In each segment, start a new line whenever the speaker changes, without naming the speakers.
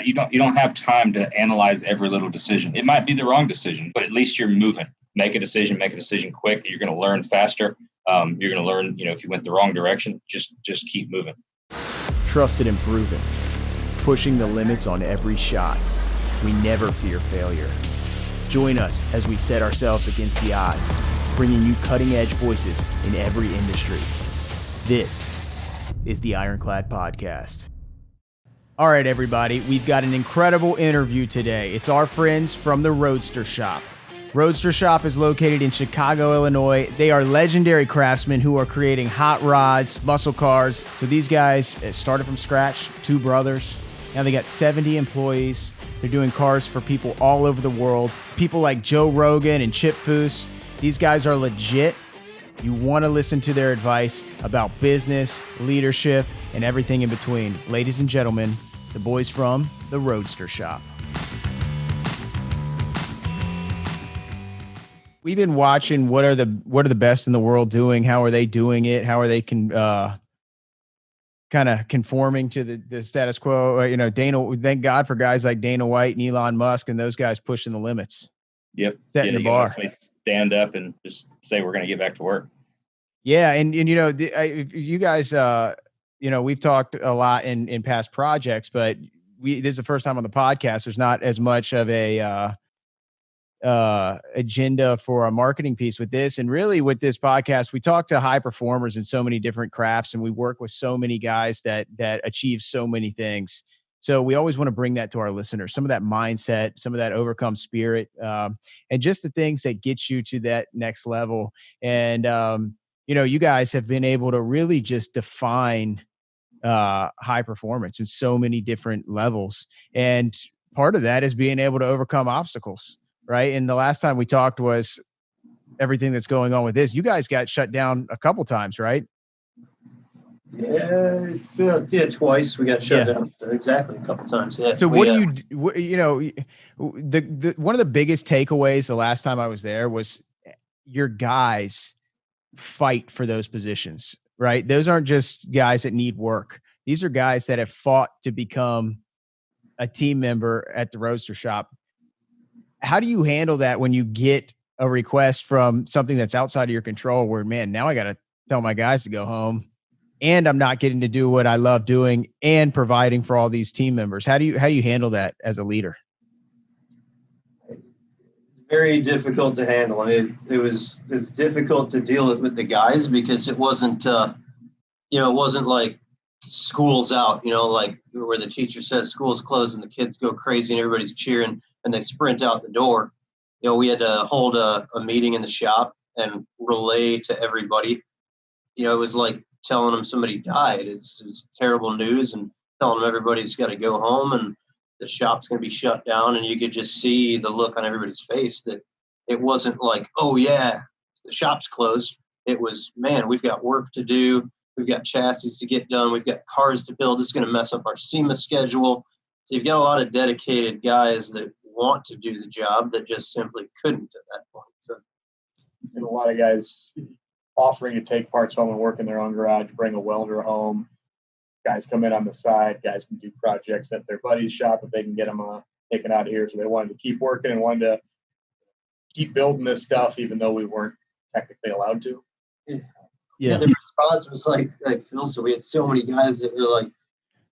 you don't have time to analyze every little decision. It might be the wrong decision, but at least you're moving. Make a decision quick. You're going to learn faster. You're going to learn, if you went the wrong direction, just keep moving.
Trusted and proven, pushing the limits on every shot. We never fear failure. Join us as we set ourselves against the odds, bringing you cutting-edge voices in every industry. This is the Ironclad Podcast. All right, everybody, we've got an incredible interview today. It's our friends from the Roadster Shop. Roadster Shop is located in Chicago, Illinois. They are legendary craftsmen who are creating hot rods, muscle cars. So these guys started from scratch, two brothers. Now they got 70 employees. They're doing cars for people all over the world. People like Joe Rogan and Chip Foose. These guys are legit. You want to listen to their advice about business, leadership, and everything in between. Ladies and gentlemen, the boys from the Roadster Shop. We've been watching what are the best in the world doing? How are they doing it? How are they kind of conforming to the status quo? Thank God for guys like Dana White and Elon Musk and those guys pushing the limits.
Yep.
Setting the bar.
Stand up and just say we're going to get back to work.
Yeah, and you guys, we've talked a lot in past projects, but this is the first time on the podcast. There's not as much of a agenda for a marketing piece with this. And really with this podcast, we talk to high performers in so many different crafts, and we work with so many guys that achieve so many things. So we always want to bring that to our listeners, some of that mindset, some of that overcome spirit, and just the things that get you to that next level. And, you guys have been able to really just define high performance in so many different levels. And part of that is being able to overcome obstacles. Right. And the last time we talked was everything that's going on with this. You guys got shut down a couple times, right?
Yeah, twice. We got shut down. Exactly, a couple times. Yeah.
So one of the biggest takeaways the last time I was there was your guys fight for those positions, right? Those aren't just guys that need work. These are guys that have fought to become a team member at the Roadster Shop. How do you handle that when you get a request from something that's outside of your control where, man, now I got to tell my guys to go home and I'm not getting to do what I love doing and providing for all these team members? How do you handle that as a leader?
Very difficult to handle. I mean, it was difficult to deal with the guys because it wasn't, it wasn't like school's out, like where the teacher says school's closed and the kids go crazy and everybody's cheering and they sprint out the door. We had to hold a meeting in the shop and relay to everybody. It was like telling them somebody died. It's terrible news and telling them everybody's got to go home and the shop's going to be shut down. And you could just see the look on everybody's face that it wasn't like, oh yeah, the shop's closed. It was, man, we've got work to do. We've got chassis to get done. We've got cars to build. It's going to mess up our SEMA schedule. So you've got a lot of dedicated guys that want to do the job that just simply couldn't at that point. So,
and a lot of guys offering to take parts home and work in their own garage, bring a welder home. Guys come in on the side. Guys can do projects at their buddy's shop if they can get them taken out of here. So they wanted to keep working and wanted to keep building this stuff, even though we weren't technically allowed to.
Yeah, the response was like Phil said, we had so many guys that were like,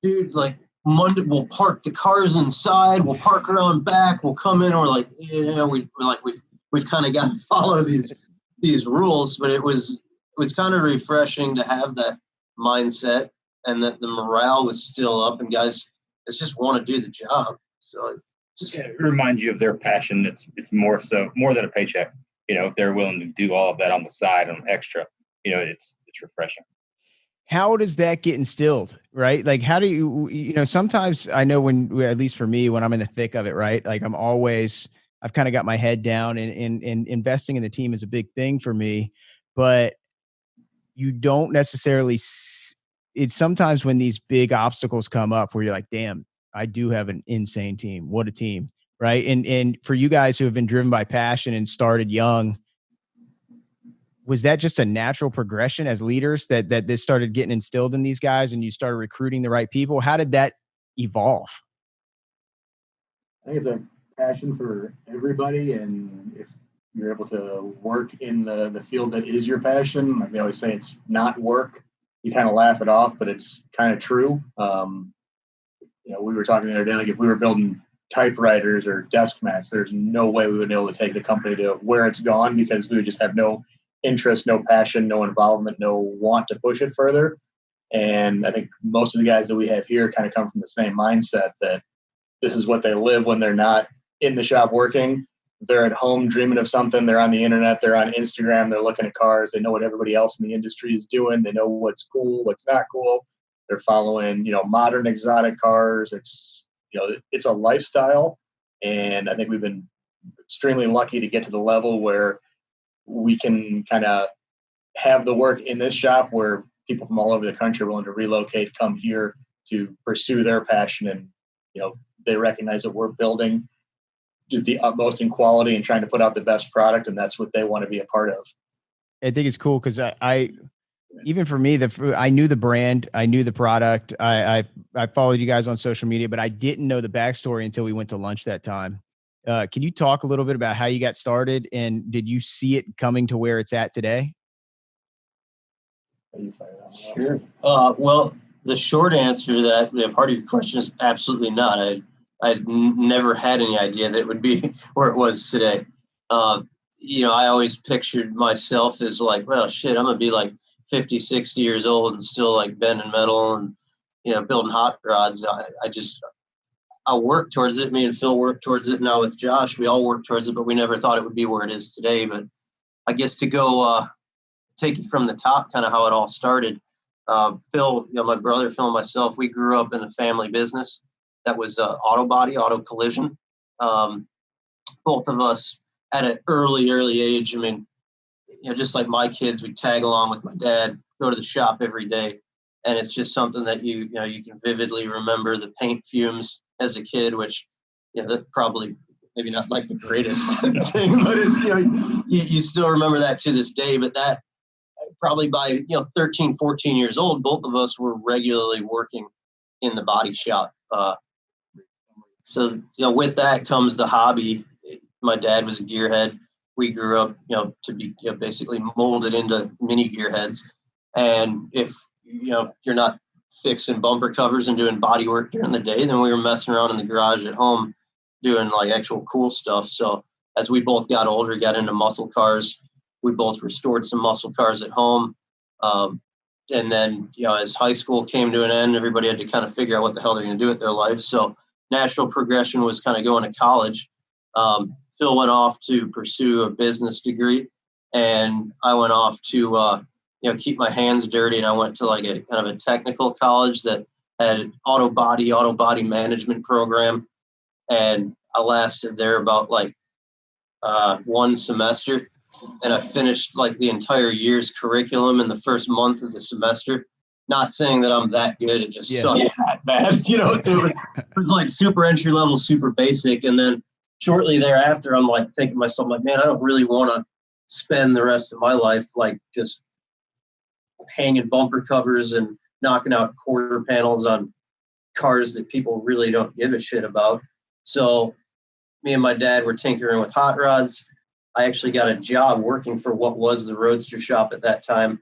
dude, like Monday we'll park the cars inside, we'll park around back, we'll come in, or like, we've kind of got to follow these rules, but it was kind of refreshing to have that mindset and that the morale was still up and guys just want to do the job. So
it reminds you of their passion. It's more than a paycheck. If they're willing to do all of that on the side on extra, it's refreshing.
How does that get instilled, right? Like, how do you, sometimes I know at least for me, when I'm in the thick of it, right? Like I've kind of got my head down and investing in the team is a big thing for me, but you don't necessarily, it's sometimes when these big obstacles come up where you're like, damn, I do have an insane team. What a team. Right. And for you guys who have been driven by passion and started young, was that just a natural progression as leaders that this started getting instilled in these guys and you started recruiting the right people? How did that evolve?
I think it's a passion for everybody, and if you're able to work in the field that is your passion, like they always say, it's not work. You kind of laugh it off, but it's kind of true. We were talking the other day, like if we were building typewriters or desk mats, there's no way we would be able to take the company to where it's gone, because we would just have no interest, no passion, no involvement, no want to push it further. And I think most of the guys that we have here kind of come from the same mindset, that this is what they live when they're not in the shop working. They're at home dreaming of something. They're on the internet. They're on Instagram. They're looking at cars. They know what everybody else in the industry is doing. They know what's cool, what's not cool. They're following, modern exotic cars. It's a lifestyle. And I think we've been extremely lucky to get to the level where we can kind of have the work in this shop where people from all over the country are willing to relocate, come here to pursue their passion. And, they recognize that we're building just the utmost in quality and trying to put out the best product. And that's what they want to be a part of.
I think it's cool because I even for me, I knew the brand, I knew the product. I followed you guys on social media, but I didn't know the backstory until we went to lunch that time. Can you talk a little bit about how you got started, and did you see it coming to where it's at today?
Sure. Well, the short answer to that, part of your question, is absolutely not. I never had any idea that it would be where it was today. I always pictured myself as like, well, shit, I'm going to be like 50, 60 years old and still like bending metal and, building hot rods. I work towards it. Me and Phil work towards it now with Josh. We all work towards it, but we never thought it would be where it is today. But I guess to go take it from the top, kind of how it all started. Phil, my brother, Phil, and myself, we grew up in a family business that was auto collision. Both of us at an early age. I mean, just like my kids, we tag along with my dad, go to the shop every day. And it's just something that you can vividly remember the paint fumes as a kid, which, that probably maybe not like the greatest thing, but you still remember that to this day. But that probably by, 13, 14 years old, both of us were regularly working in the body shop. So, with that comes the hobby. My dad was a gearhead. We grew up, to be basically molded into mini gearheads. And if, you're not fixing bumper covers and doing body work during the day, then we were messing around in the garage at home doing like actual cool stuff. So as we both got older, got into muscle cars, we both restored some muscle cars at home. And then, as high school came to an end, everybody had to kind of figure out what the hell they're going to do with their life. So natural progression was kind of going to college. Phil went off to pursue a business degree, and I went off to, keep my hands dirty. And I went to like a kind of a technical college that had an auto body management program. And I lasted there about like one semester, and I finished like the entire year's curriculum in the first month of the semester. Not saying that I'm that good, it just sucked that bad, so it was like super entry level, super basic. And then shortly thereafter, I'm like thinking to myself, like, man, I don't really want to spend the rest of my life like just hanging bumper covers and knocking out quarter panels on cars that people really don't give a shit about. So me and my dad were tinkering with hot rods. I actually got a job working for what was the Roadster Shop at that time.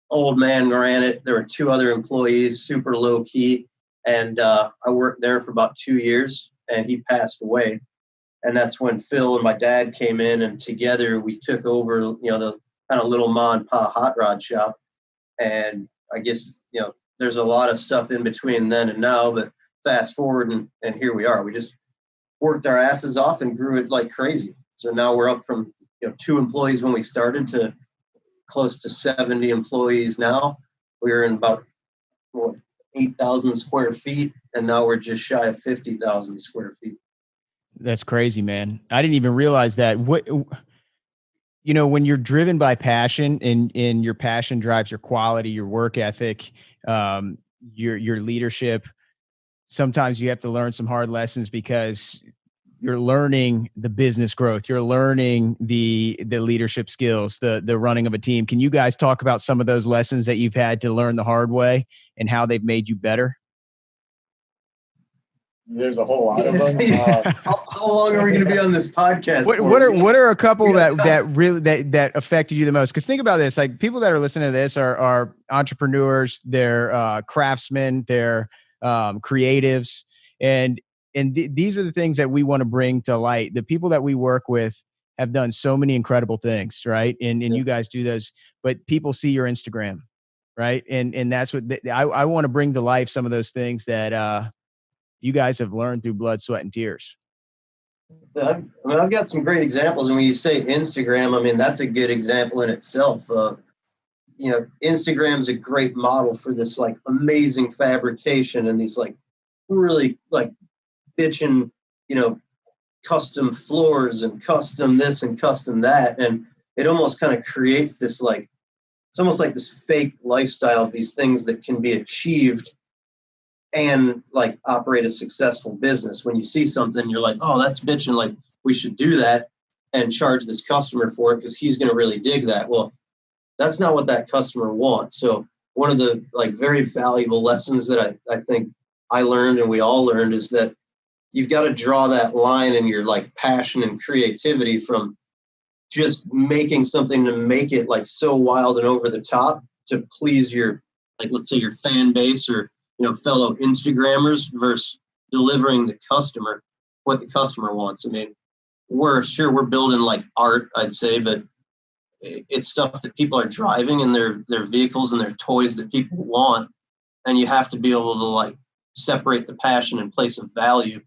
Old man ran it. There were two other employees, super low key. And I worked there for about 2 years, and he passed away. And that's when Phil and my dad came in, and together we took over, the kind of little ma and pa hot rod shop. And I guess, there's a lot of stuff in between then and now, but fast forward and here we are. We just worked our asses off and grew it like crazy. So now we're up from 2 employees when we started to close to 70 employees now. We're in about 8,000 square feet, and now we're just shy of 50,000 square feet.
That's crazy, man. I didn't even realize that. When you're driven by passion and your passion drives your quality, your work ethic, your leadership, sometimes you have to learn some hard lessons because you're learning the business growth. You're learning the leadership skills, the running of a team. Can you guys talk about some of those lessons that you've had to learn the hard way and how they've made you better?
There's a whole lot of them.
How long are we going to be on this podcast?
What are a couple that really that affected you the most? Because think about this: like people that are listening to this are entrepreneurs, they're craftsmen, they're creatives, and these are the things that we want to bring to light. The people that we work with have done so many incredible things, right? And you guys do those, but people see your Instagram, right? And that's what I want to bring to life some of those things that you guys have learned through blood, sweat, and tears.
I've got some great examples. And when you say Instagram, I mean, that's a good example in itself. Instagram's a great model for this like amazing fabrication and these like really like bitchin', custom floors and custom this and custom that. And it almost kind of creates this like, it's almost like this fake lifestyle of these things that can be achieved and like operate a successful business. When you see something, you're like, oh, that's bitching. Like we should do that and charge this customer for it because he's going to really dig that. Well, that's not what that customer wants. So one of the like very valuable lessons that I think I learned and we all learned is that you've got to draw that line in your like passion and creativity from just making something to make it like so wild and over the top to please your, like, let's say your fan base or, fellow Instagrammers versus delivering the customer what the customer wants. I mean, we're building like art, I'd say, but it's stuff that people are driving in their vehicles and their toys that people want. And you have to be able to like separate the passion and place of value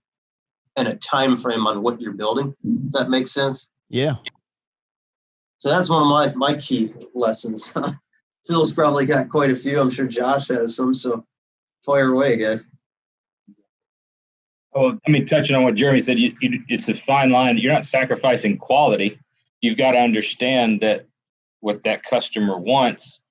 and a time frame on what you're building. Does that make sense?
Yeah.
So that's one of my key lessons. Phil's probably got quite a few. I'm sure Josh has some. So fire away, guys.
Well, I mean, touching on what Jeremy said, it's a fine line. You're not sacrificing quality. You've got to understand that what that customer wants,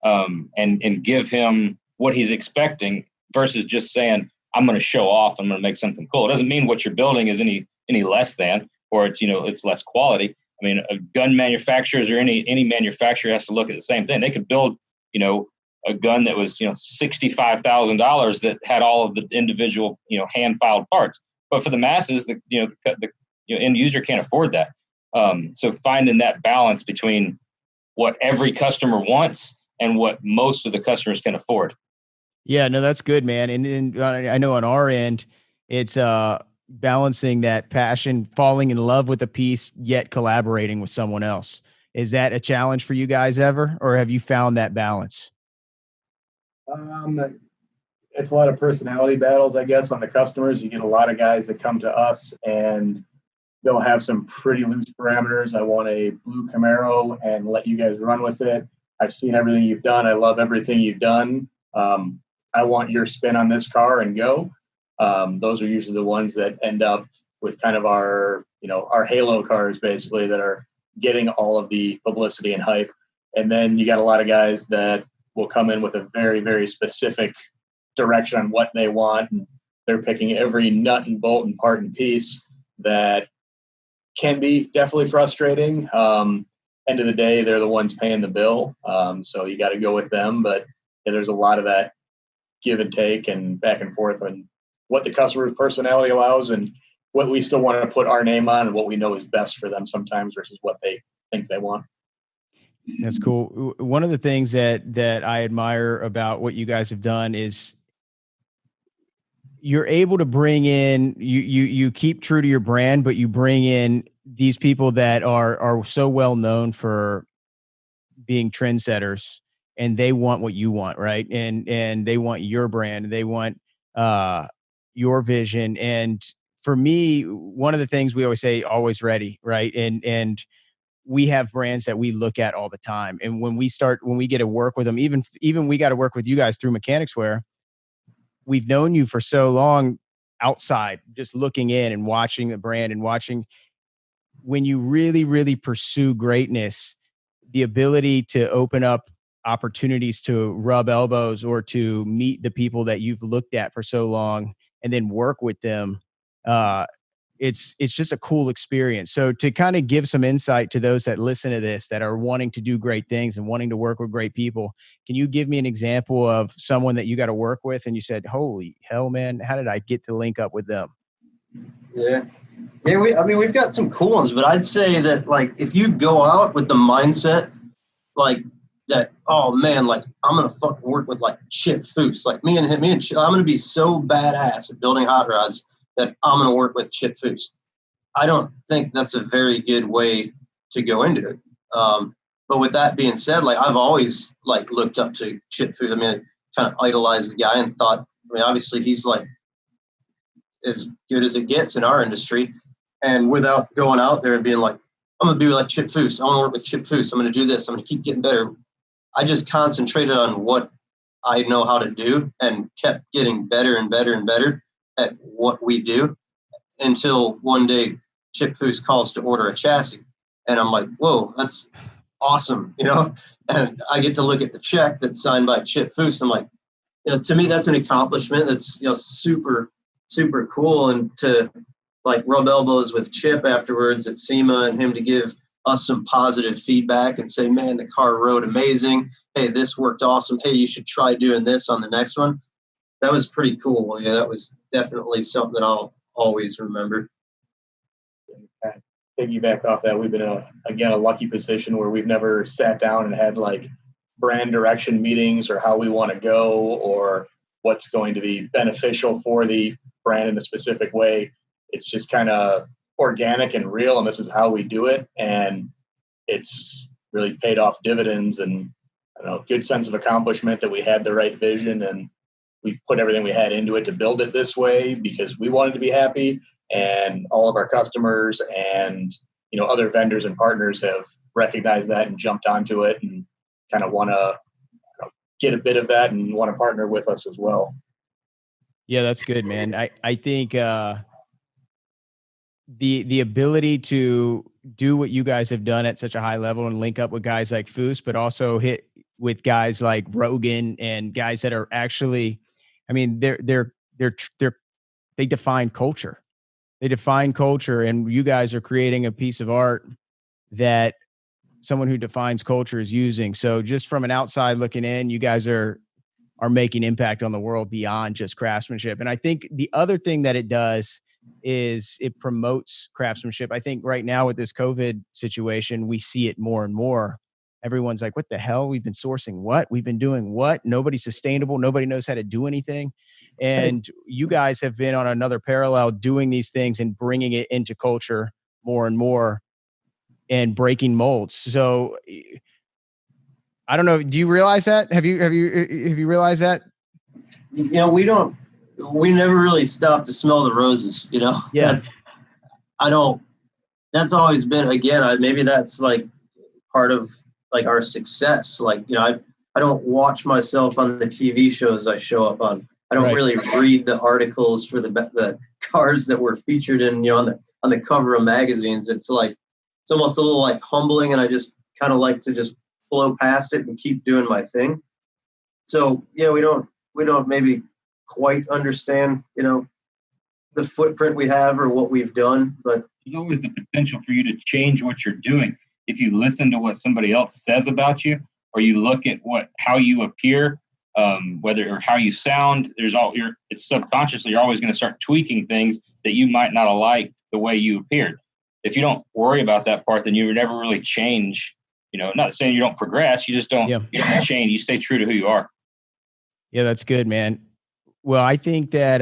and give him what he's expecting versus just saying, I'm going to show off. I'm going to make something cool. It doesn't mean what you're building is any less than, or it's less quality. I mean, gun manufacturers or any manufacturer has to look at the same thing. They could build, a gun that was, $65,000 that had all of the individual, hand filed parts. But for the masses, the end user can't afford that. So finding that balance between what every customer wants and what most of the customers can afford.
Yeah, no, that's good, man. And I know on our end, it's balancing that passion, falling in love with a piece, yet collaborating with someone else. Is that a challenge for you guys ever, or have you found that balance?
It's a lot of personality battles, I guess, on the customers. You get a lot of guys that come to us and they'll have some pretty loose parameters. I want a blue Camaro and let you guys run with it. I've seen everything you've done. I love everything you've done. I want your spin on this car and go. Those are usually the ones that end up with kind of our halo cars, basically, that are getting all of the publicity and hype. And then you got a lot of guys that will come in with a very, very specific direction on what they want. And they're picking every nut and bolt and part and piece that can be definitely frustrating. End of the day, they're the ones paying the bill. So you got to go with them. But there's a lot of that give and take and back and forth on what the customer's personality allows and what we still want to put our name on and what we know is best for them sometimes versus what they think they want.
That's cool. One of the things that I admire about what you guys have done is you're able to bring in, you keep true to your brand, but you bring in these people that are so well known for being trendsetters, and they want what you want, right? And they want your brand, they want your vision. And for me, one of the things we always say, always ready, right? And we have brands that we look at all the time. And when we get to work with them, even we got to work with you guys through Mechanics Wear. We've known you for so long outside, just looking in and watching the brand and watching when you really, really pursue greatness, the ability to open up opportunities to rub elbows or to meet the people that you've looked at for so long and then work with them. it's just a cool experience. So to kind of give some insight to those that listen to this, that are wanting to do great things and wanting to work with great people, can you give me an example of someone that you got to work with and you said, holy hell, man, how did I get to link up with them?
Yeah. We've got some cool ones, but I'd say that, like, if you go out with the mindset, like, that, oh man, like, I'm going to fucking work with, like, Chip Foose, like me and Chip, I'm going to be so badass at building hot rods that I'm going to work with Chip Foose. I don't think that's a very good way to go into it. But with that being said, like, I've always, like, looked up to Chip Foose. I mean, I kind of idolized the guy and thought, I mean, obviously he's, like, as good as it gets in our industry. And without going out there and being like, I'm going to be like Chip Foose. I want to work with Chip Foose. I'm going to do this. I'm going to keep getting better. I just concentrated on what I know how to do and kept getting better and better and better at what we do, until one day Chip Foose calls to order a chassis. And I'm like, whoa, that's awesome. And I get to look at the check that's signed by Chip Foose. I'm like, to me, that's an accomplishment. That's, super, super cool. And to, like, rub elbows with Chip afterwards at SEMA and him to give us some positive feedback and say, man, the car rode amazing. Hey, this worked awesome. Hey, you should try doing this on the next one. That was pretty cool. Yeah, that was definitely something that I'll always remember.
Piggyback off that, we've been a lucky position where we've never sat down and had, like, brand direction meetings or how we want to go or what's going to be beneficial for the brand in a specific way. It's just kind of organic and real, and this is how we do it. And it's really paid off dividends, and good sense of accomplishment that we had the right vision and we put everything we had into it to build it this way because we wanted to be happy, and all of our customers and, other vendors and partners have recognized that and jumped onto it and kind of want to get a bit of that and want to partner with us as well.
Yeah, that's good, man. I think, the ability to do what you guys have done at such a high level and link up with guys like Foose, but also hit with guys like Rogan and guys that are actually, I mean, they define culture. They define culture, and you guys are creating a piece of art that someone who defines culture is using. So just from an outside looking in, you guys are making impact on the world beyond just craftsmanship. And I think the other thing that it does is it promotes craftsmanship. I think right now with this COVID situation, we see it more and more. Everyone's like, what the hell? We've been sourcing what? We've been doing what? Nobody's sustainable. Nobody knows how to do anything. And you guys have been on another parallel doing these things and bringing it into culture more and more and breaking molds. So I don't know. Do you realize that? Have you realized that?
We never really stop to smell the roses,
Yeah.
That's always been, again, maybe that's, like, part of, like, our success. Like, I don't watch myself on the TV shows I show up on. I don't really read the articles for the cars that were featured in, on the cover of magazines. It's like, it's almost a little, like, humbling, and I just kind of like to just blow past it and keep doing my thing. So, yeah, we don't maybe quite understand, the footprint we have or what we've done, but
there's always the potential for you to change what you're doing. If you listen to what somebody else says about you, or you look at how you appear, whether or how you sound, it's subconsciously, you're always going to start tweaking things that you might not have liked the way you appeared. If you don't worry about that part, then you would never really change. Not saying you don't progress, you just don't, you don't change. You stay true to who you are.
Yeah, that's good, man. Well, I think that,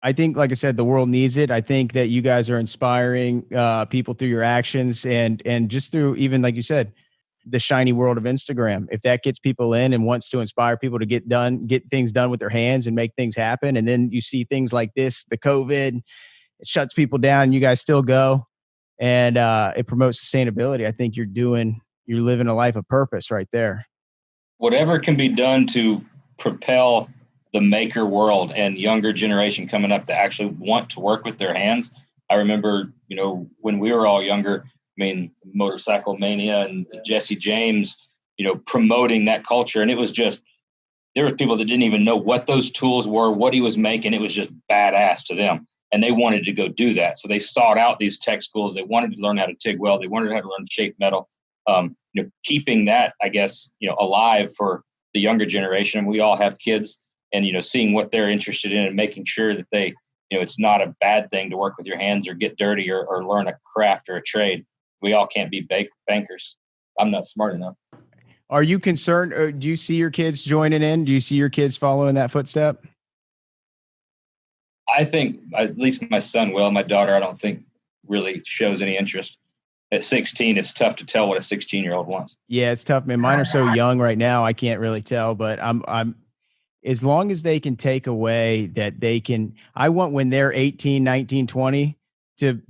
like I said, the world needs it. I think that you guys are inspiring people through your actions and just through, even like you said, the shiny world of Instagram. If that gets people in and wants to inspire people to get things done with their hands and make things happen. And then you see things like this, the COVID, it shuts people down and you guys still go and it promotes sustainability. I think you're living a life of purpose right there. Whatever
can be done to propel the maker world and younger generation coming up to actually want to work with their hands. I remember, when we were all younger, Motorcycle Mania and Jesse James, promoting that culture. And it was just, there were people that didn't even know what those tools were, what he was making. It was just badass to them. and they wanted to go do that. So they sought out these tech schools. They wanted to learn how to TIG weld. They wanted how to learn shape metal. Keeping that, I guess, alive for the younger generation. And we all have kids, and, seeing what they're interested in and making sure that they, it's not a bad thing to work with your hands or get dirty or learn a craft or a trade. We all can't be bankers. I'm not smart enough.
Are you concerned? Or do you see your kids joining in? Do you see your kids following that footstep?
I think at least my son will. My daughter, I don't think really shows any interest. At 16, it's tough to tell what a 16-year-old wants.
Yeah, it's tough, man. Mine are so young right now, I can't really tell. But I'm as long as they can take away that they can. I want when they're 18, 19, 20 to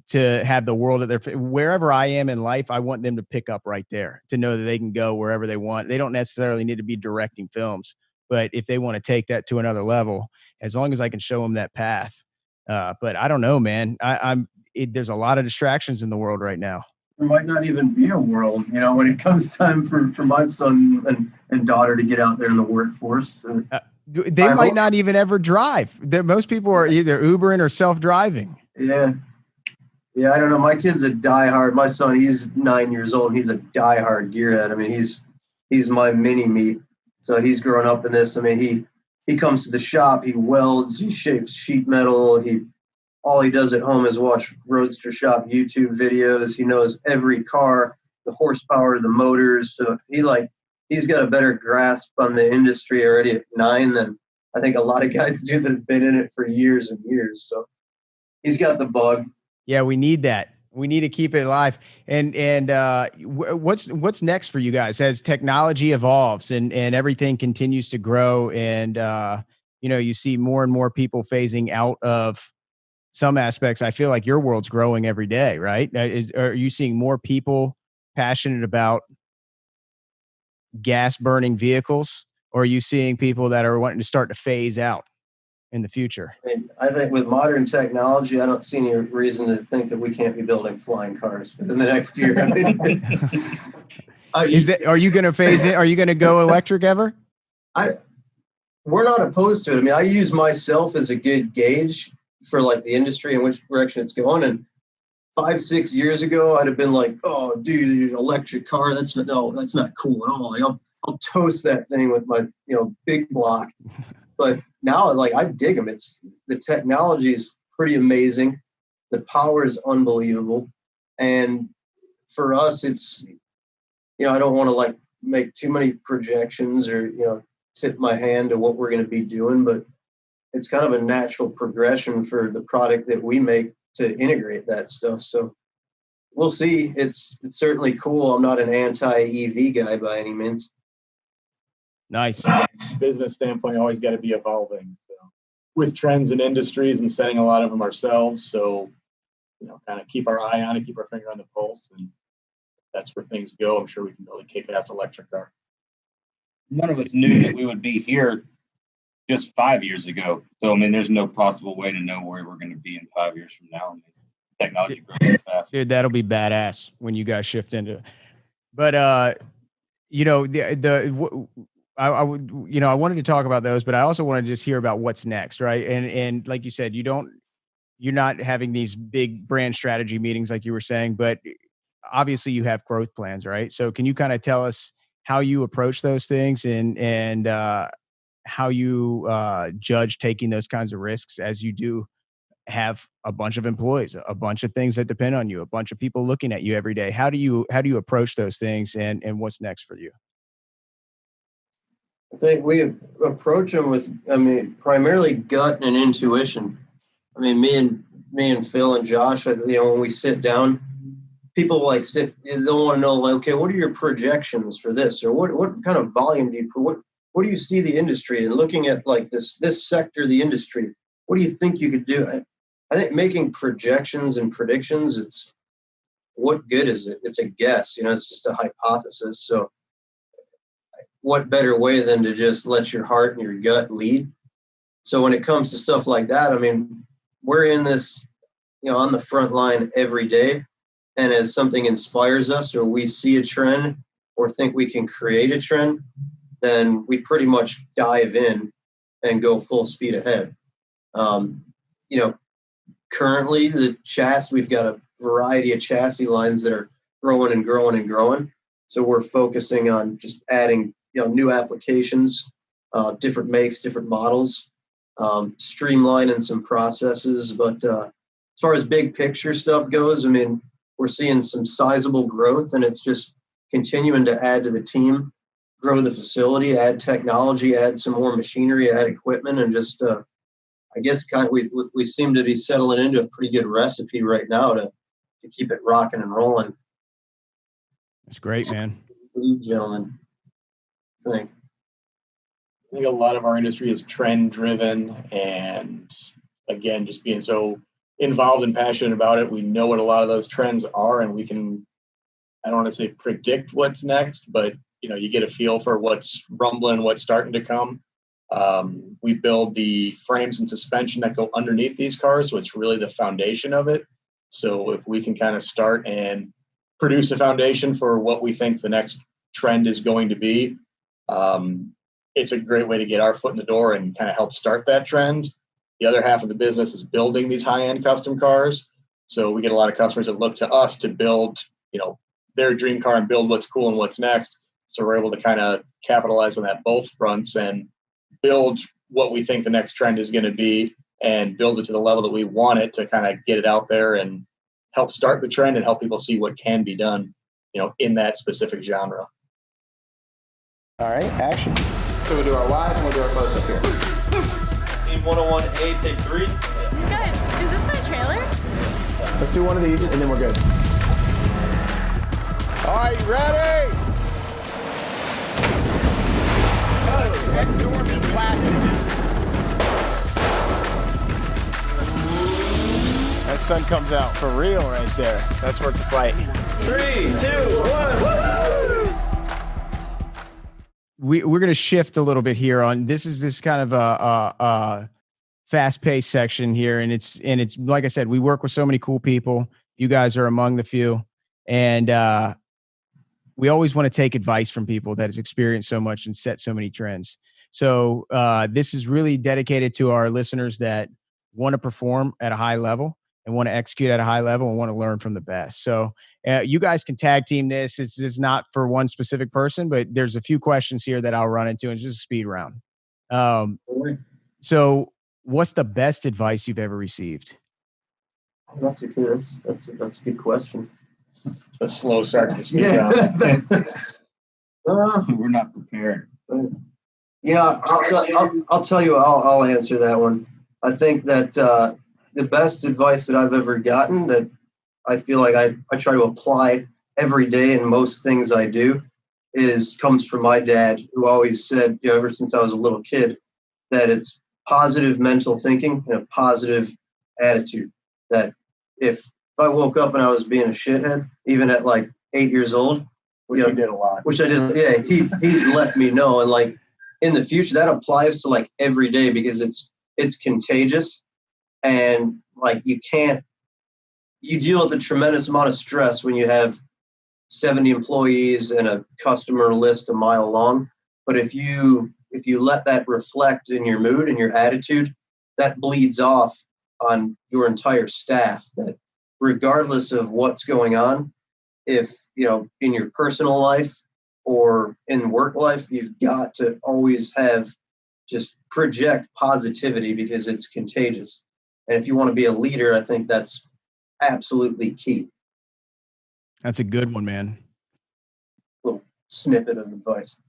have the world at their wherever I am in life. I want them to pick up right there, to know that they can go wherever they want. They don't necessarily need to be directing films, but if they want to take that to another level, as long as I can show them that path. But I don't know, man. There's a lot of distractions in the world right now.
There might not even be a world, when it comes time for my son and daughter to get out there in the workforce.
They might not even ever drive. Most people are either Ubering or self-driving.
Yeah. Yeah, I don't know. My kid's a diehard. My son, he's 9 years old. And he's a diehard gearhead. I mean, he's my mini me. So he's grown up in this. I mean, he comes to the shop. He welds. He shapes sheet metal. All he does at home is watch Roadster Shop YouTube videos. He knows every car, the horsepower, the motors. So he's got a better grasp on the industry already at 9 than I think a lot of guys do that have been in it for years and years. So he's got the bug.
Yeah, we need that. We need to keep it alive. And what's next for you guys as technology evolves and everything continues to grow and you see more and more people phasing out of some aspects? I feel like your world's growing every day, right? Are you seeing more people passionate about gas burning vehicles, or are you seeing people that are wanting to start to phase out in the future?
I think with modern technology, I don't see any reason to think that we can't be building flying cars within the next year.
Are you going to phase it? Are you going to go electric ever?
We're not opposed to it. I mean, I use myself as a good gauge for like the industry and which direction it's going. And 5-6 years ago, I'd have been like, "Oh, dude, electric car. That's not cool at all. Like, I'll toast that thing with my big block." But now, I dig them. The technology is pretty amazing. The power is unbelievable. And for us, it's, I don't want to make too many projections or, tip my hand to what we're going to be doing, but it's kind of a natural progression for the product that we make to integrate that stuff. So we'll see. It's certainly cool. I'm not an anti-EV guy by any means.
Nice.
Business standpoint, always got to be evolving. So, with trends and industries and setting a lot of them ourselves. So, kind of keep our eye on it, keep our finger on the pulse, and that's where things go. I'm sure we can really kick ass electric car.
None of us knew that we would be here just 5 years ago. So, I mean, there's no possible way to know where we're going to be in 5 years from now. I mean, technology grows fast.
Dude, that'll be badass when you guys shift into it. But, I wanted to talk about those, but I also want to just hear about what's next. Right. And like you said, you're not having these big brand strategy meetings like you were saying, but obviously you have growth plans, right? So can you kind of tell us how you approach those things and how you judge taking those kinds of risks as you do have a bunch of employees, a bunch of things that depend on you, a bunch of people looking at you every day? How do you approach those things and what's next for you?
I think we approach them with, primarily gut and intuition. I mean, me and Phil and Josh, when we sit down, people they'll want to know, okay, what are your projections for this? Or what kind of volume do you, what do you see the industry? And looking at this sector of the industry, what do you think you could do? I think making projections and predictions, what good is it? It's a guess, it's just a hypothesis. So what better way than to just let your heart and your gut lead? So when it comes to stuff like that, we're in this, on the front line every day. And as something inspires us or we see a trend or think we can create a trend, then we pretty much dive in and go full speed ahead. currently the chassis, we've got a variety of chassis lines that are growing and growing and growing. So we're focusing on just adding, new applications, different makes, different models, streamlining some processes. But as far as big picture stuff goes, I mean, we're seeing some sizable growth, and it's just continuing to add to the team, grow the facility, add technology, add some more machinery, add equipment, and just, I guess we seem to be settling into a pretty good recipe right now to keep it rocking and rolling.
That's great, man.
What do you gentlemen think?
I think a lot of our industry is trend driven, and again, just being so involved and passionate about it, we know what a lot of those trends are, and we can, I don't want to say predict what's next, but you get a feel for what's rumbling, what's starting to come. We build the frames and suspension that go underneath these cars, so it's really the foundation of it. So if we can kind of start and produce a foundation for what we think the next trend is going to be, it's a great way to get our foot in the door and kind of help start that trend. The other half of the business is building these high-end custom cars. So we get a lot of customers that look to us to build, their dream car and build what's cool and what's next. So we're able to kind of capitalize on that both fronts and build what we think the next trend is going to be and build it to the level that we want it to kind of get it out there and help start the trend and help people see what can be done, in that specific genre.
All right, action. So we'll do our wide and we'll do our close up here.
Scene 101A, take 3.
Guys, is this my trailer?
Let's do one of these and then we're good. All right, ready? Oh, that's Norman blasting. That sun comes out for real right there. That's worth the fight.
3, 2, 1.
We're going to shift a little bit here on this kind of a fast-paced section here, and it's like I said, we work with so many cool people. You guys are among the few, and we always want to take advice from people that has experienced so much and set so many trends. So this is really dedicated to our listeners that want to perform at a high level and want to execute at a high level and want to learn from the best. So you guys can tag team this. It's not for one specific person, but there's a few questions here that I'll run into, and it's just a speed round. So what's the best advice you've ever received?
That's a good question.
A slow start to the speed round.
We're not prepared.
I'll tell you, I'll answer that one. I think that the best advice that I've ever gotten that I feel like I try to apply every day in most things I do comes from my dad, who always said, ever since I was a little kid, that it's positive mental thinking and a positive attitude. That if I woke up and I was being a shithead, even at like 8 years old,
Which he did a lot.
Which I did, yeah, he let me know. And like in the future, that applies to like every day because it's contagious. And like you deal with a tremendous amount of stress when you have 70 employees and a customer list a mile long. But if you let that reflect in your mood and your attitude, that bleeds off on your entire staff. That regardless of what's going on, if in your personal life or in work life, you've got to always just project positivity because it's contagious. And if you want to be a leader, I think that's absolutely key.
That's a good one, man.
Little snippet of advice.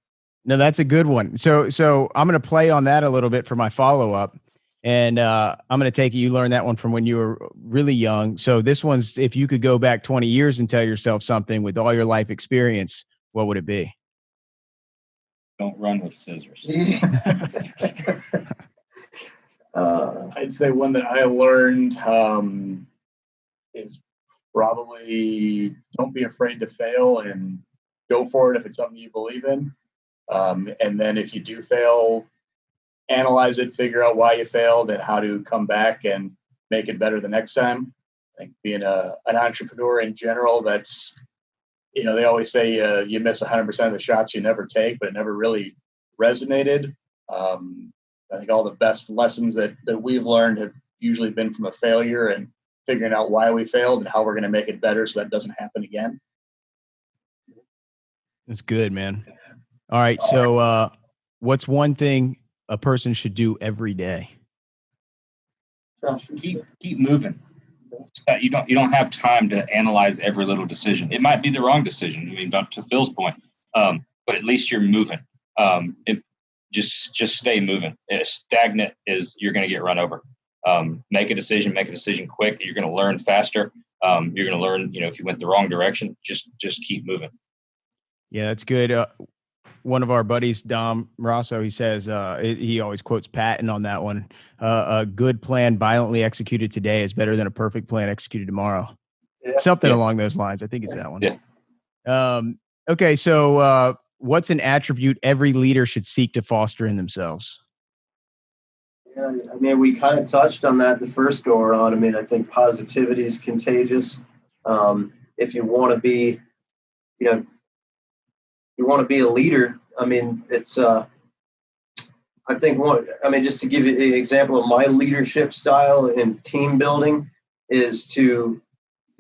No, that's a good one. So I'm going to play on that a little bit for my follow-up. And I'm going to take it you learned that one from when you were really young. So this one's, if you could go back 20 years and tell yourself something with all your life experience, what would it be?
Don't run with scissors.
I'd say one that I learned is probably don't be afraid to fail and go for it if it's something you believe in. And then if you do fail, analyze it, figure out why you failed and how to come back and make it better the next time. I think being an entrepreneur in general, that's, they always say you miss 100% of the shots you never take, but it never really resonated. I think all the best lessons that we've learned have usually been from a failure, and figuring out why we failed and how we're going to make it better so that doesn't happen again.
That's good, man. All right. So what's one thing a person should do every day?
Keep moving. You don't have time to analyze every little decision. It might be the wrong decision. I mean, to Phil's point, but at least you're moving. Just stay moving. Stagnant is you're going to get run over. Make a decision quick. You're going to learn faster. You're going to learn, if you went the wrong direction, just keep moving.
Yeah, that's good. One of our buddies, Dom Rosso, he says, he always quotes Patton on that one. A good plan violently executed today is better than a perfect plan executed tomorrow. Yeah. Something along those lines. I think it's that one.
Yeah.
Okay. So what's an attribute every leader should seek to foster in themselves?
Yeah, I mean, we kind of touched on that the first go around. I mean, I think positivity is contagious. If you want to be, you want to be a leader. I mean, it's, I think just to give you an example of my leadership style in team building is to,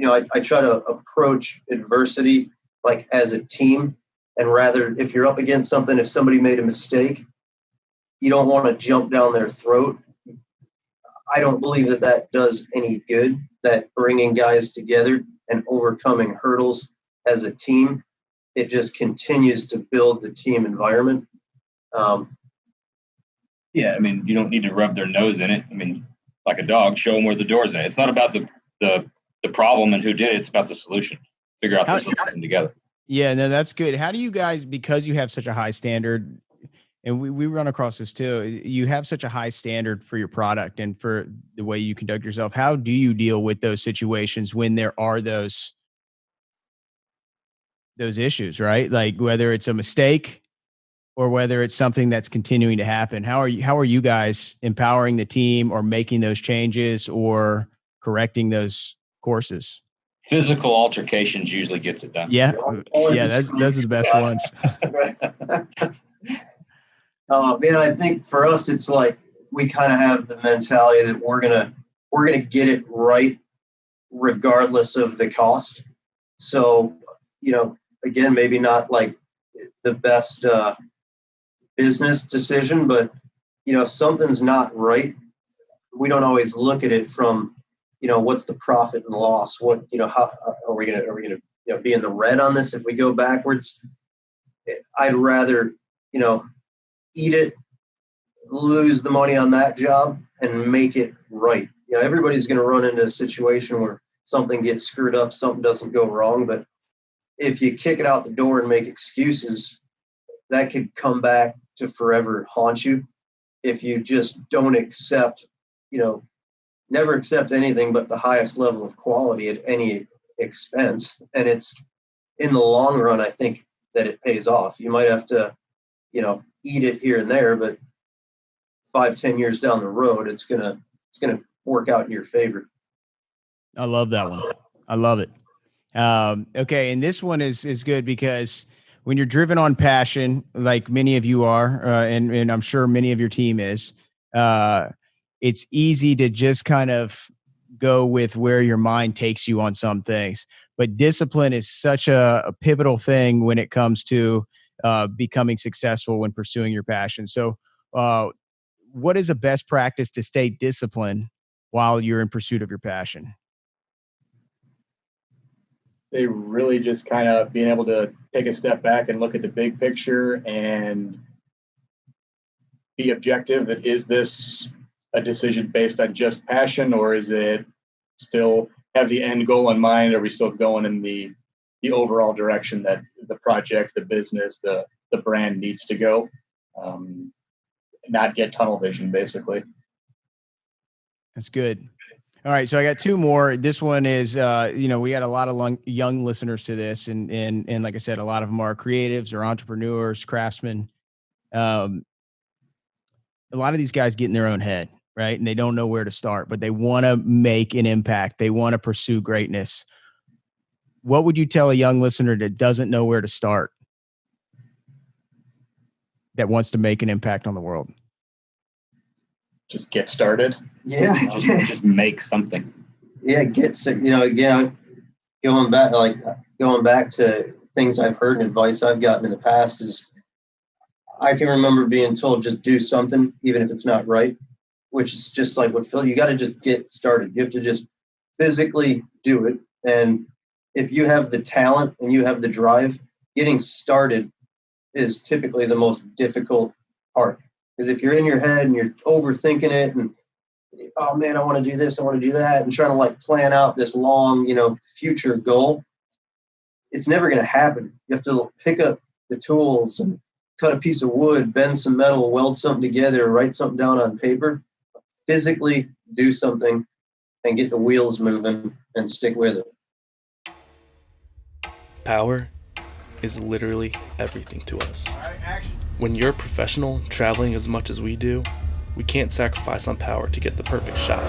I try to approach adversity like as a team, and rather if you're up against something, if somebody made a mistake, you don't want to jump down their throat. I don't believe that does any good, that bringing guys together and overcoming hurdles as a team, it just continues to build the team environment.
Yeah, I mean, you don't need to rub their nose in it. I mean, like a dog, show them where the door's in. It's not about the problem and who did it. It's about the solution. Figure out the solution together.
Yeah, no, that's good. How do you guys, because you have such a high standard, and we run across this too, you have such a high standard for your product and for the way you conduct yourself. How do you deal with those situations when there are those issues, right? Like whether it's a mistake or whether it's something that's continuing to happen. How are you guys empowering the team or making those changes or correcting those courses?
Physical altercations usually gets it done.
Yeah. Yeah. Those are the best ones.
Man, I think for us, it's like, we kind of have the mentality that we're going to get it right regardless of the cost. So, again, maybe not like the best business decision, but, if something's not right, we don't always look at it from, what's the profit and loss? What, how are we going to be in the red on this if we go backwards? I'd rather, eat it, lose the money on that job and make it right. Everybody's going to run into a situation where something gets screwed up, something doesn't go wrong, but if you kick it out the door and make excuses, that could come back to forever haunt you. If you just don't accept, never accept anything but the highest level of quality at any expense. And it's in the long run, I think that it pays off. You might have to, eat it here and there, but 5-10 years down the road, it's gonna work out in your favor.
I love that one. I love it. Okay. And this one is good because when you're driven on passion, like many of you are, and I'm sure many of your team is, it's easy to just kind of go with where your mind takes you on some things. But discipline is such a pivotal thing when it comes to becoming successful when pursuing your passion. So what is a best practice to stay disciplined while you're in pursuit of your passion?
They really just kind of being able to take a step back and look at the big picture and be objective. That is this a decision based on just passion, or is it still have the end goal in mind? Are we still going in the overall direction that the project, the business, the brand needs to go? Not get tunnel vision, basically.
That's good. All right. So I got two more. This one is, we got a lot of young listeners to this. And like I said, a lot of them are creatives or entrepreneurs, craftsmen. A lot of these guys get in their own head, right? And they don't know where to start, but they want to make an impact. They want to pursue greatness. What would you tell a young listener that doesn't know where to start, that wants to make an impact on the world?
Just get started.
Yeah.
Just make something.
again, going back to things I've heard and advice I've gotten in the past is I can remember being told just do something, even if it's not right, which is just like what Phil, you got to just get started. You have to just physically do it. And if you have the talent and you have the drive, getting started is typically the most difficult part. Because if you're in your head and you're overthinking it and, oh man, I want to do this, I want to do that, and trying to like plan out this long, future goal, it's never going to happen. You have to pick up the tools and cut a piece of wood, bend some metal, weld something together, write something down on paper, physically do something and get the wheels moving and stick with it.
Power is literally everything to us. When you're a professional traveling as much as we do, we can't sacrifice on power to get the perfect shot.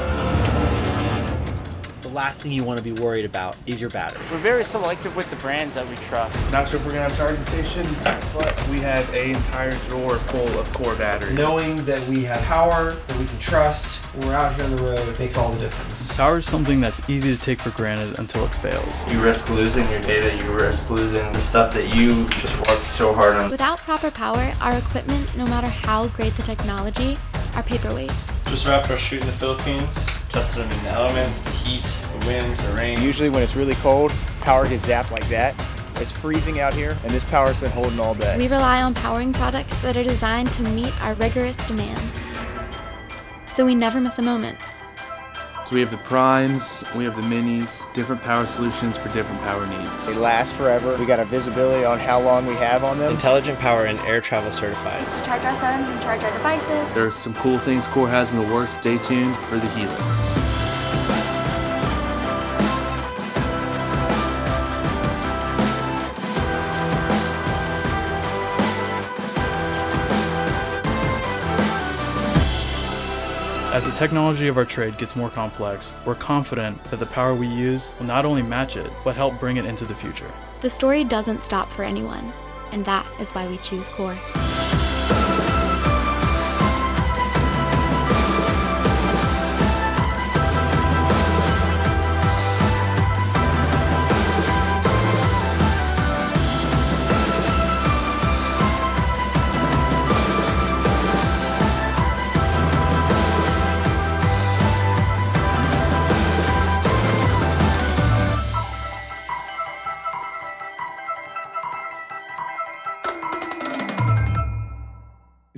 The last thing you want to be worried about is your battery.
We're very selective with the brands that we trust.
Not sure if we're going to have a charging station, but we have an entire drawer full of core batteries.
Knowing that we have power that we can trust when we're out here on the road makes all the difference.
Power is something that's easy to take for granted until it fails.
You risk losing your data, you risk losing the stuff that you just worked so hard on.
Without proper power, our equipment, no matter how great the technology, are paperweights.
Just wrapped our chute in the Philippines, tested them in the elements, the heat, the wind, the rain.
Usually when it's really cold, power gets zapped like that. It's freezing out here, and this power's been holding all day.
We rely on powering products that are designed to meet our rigorous demands, so we never miss a moment.
So we have the primes, we have the minis, different power solutions for different power needs.
They last forever. We got a visibility on how long we have on them.
Intelligent Power and air travel certified.
To charge our phones and charge our devices.
There are some cool things Core has in the works. Stay tuned for the Helix. As the technology of our trade gets more complex, we're confident that the power we use will not only match it, but help bring it into the future.
The story doesn't stop for anyone, and that is why we choose Core.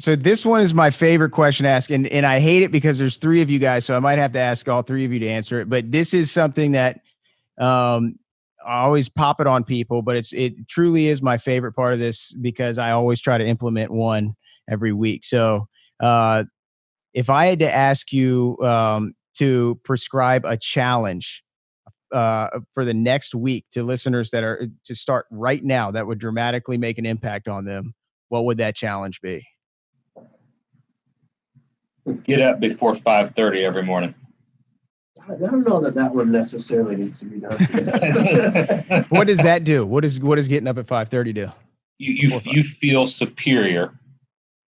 So this one is my favorite question to ask, and I hate it because there's three of you guys, so I might have to ask all three of you to answer it. But this is something that I always pop it on people, but it truly is my favorite part of this because I always try to implement one every week. So if I had to ask you to prescribe a challenge for the next week to listeners that are to start right now that would dramatically make an impact on them, what would that challenge be?
Get up before 5:30 every morning.
I don't know that one necessarily needs to be done.
What does that do? What is getting up at 5:30 do?
You feel superior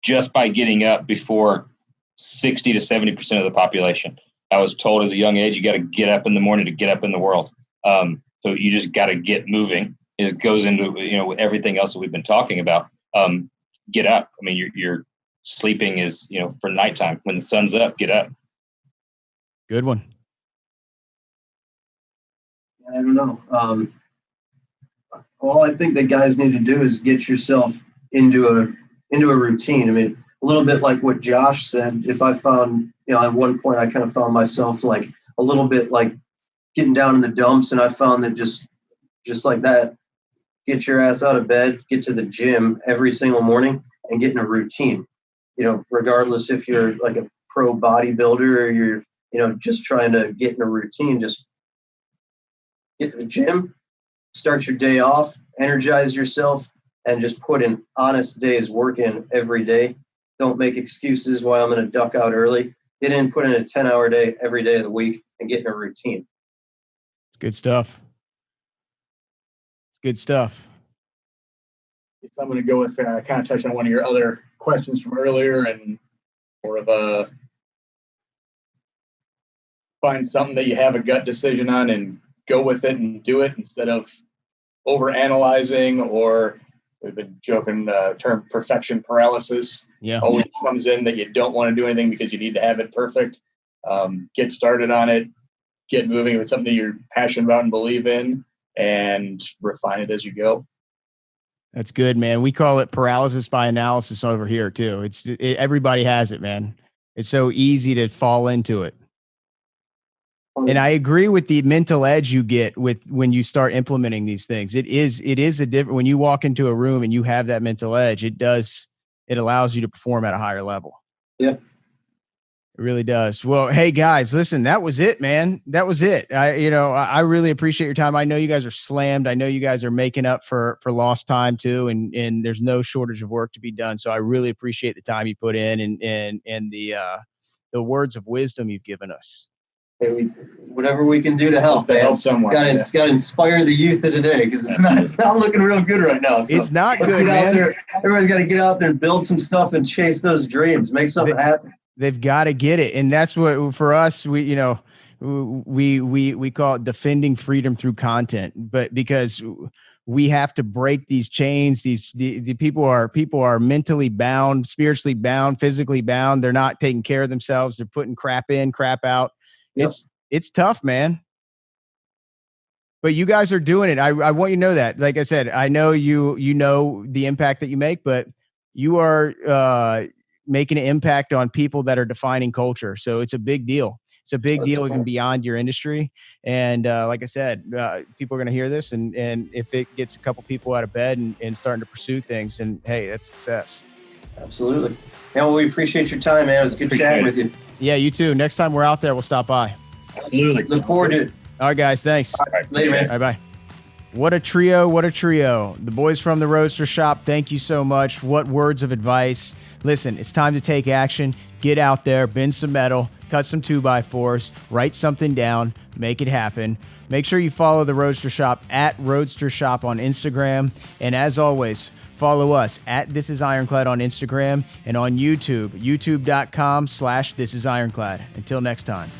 just by getting up before 60 to 70% of the population. I was told as a young age, you got to get up in the morning to get up in the world. So you just got to get moving. It goes into with everything else that we've been talking about. Get up. I mean, you're sleeping is for nighttime. When the sun's up, get up.
Good one.
I don't know. All I think that guys need to do is get yourself into a routine. I mean, a little bit like what Josh said. If I found, at one point I kind of found myself like a little bit like getting down in the dumps, and I found that just like that, get your ass out of bed, get to the gym every single morning, and get in a routine. Regardless if you're like a pro bodybuilder or you're, just trying to get in a routine, just get to the gym, start your day off, energize yourself, and just put an honest day's work in every day. Don't make excuses why I'm going to duck out early. Get in, put in a 10-hour day every day of the week, and get in a routine.
It's good stuff. It's good stuff.
If I'm going to go with kind of touch on one of your other questions from earlier and more of a find something that you have a gut decision on and go with it and do it instead of over analyzing, or we've been joking the term perfection paralysis.
Yeah.
Always comes in that you don't want to do anything because you need to have it perfect. Get started on it, get moving. If it's something that you're passionate about and believe in, and refine it as you go.
That's good, man. We call it paralysis by analysis over here too. Everybody has it, man. It's so easy to fall into it. And I agree with the mental edge you get when you start implementing these things. It is a different, when you walk into a room and you have that mental edge, it allows you to perform at a higher level.
Yeah.
It really does. Well, hey guys, listen, that was it, man. That was it. I really appreciate your time. I know you guys are slammed. I know you guys are making up for lost time too. And there's no shortage of work to be done. So I really appreciate the time you put in and the words of wisdom you've given us.
Hey, whatever we can do to help, man.
Help someone.
Got to inspire the youth of today, because it's not looking real good right now. So
it's not good, man.
Out there. Everybody's got to get out there and build some stuff and chase those dreams, make something happen.
They've got to get it, and that's what for us. We call it defending freedom through content, but because we have to break these chains. The people are mentally bound, spiritually bound, physically bound. They're not taking care of themselves. They're putting crap in, crap out. Yep. It's tough, man. But you guys are doing it. I want you to know that. Like I said, I know you know the impact that you make, but you are making an impact on people that are defining culture. So it's a big deal. It's a big deal even beyond your industry. And like I said, people are going to hear this. And if it gets a couple people out of bed and starting to pursue things, then hey, that's success.
Absolutely. Yeah, well, we appreciate your time, man. It was good chatting with you.
Yeah, you too. Next time we're out there, we'll stop by.
Absolutely.
Look forward to it.
All right, guys. Thanks.
All right. Later, man.
Bye-bye. What a trio. What a trio. The boys from the Roadster Shop, thank you so much. What words of advice. Listen, it's time to take action. Get out there, bend some metal, cut some 2x4s, write something down, make it happen. Make sure you follow the Roadster Shop at Roadster Shop on Instagram. And as always, follow us at This Is Ironclad on Instagram and on YouTube, youtube.com/This Is Ironclad. Until next time.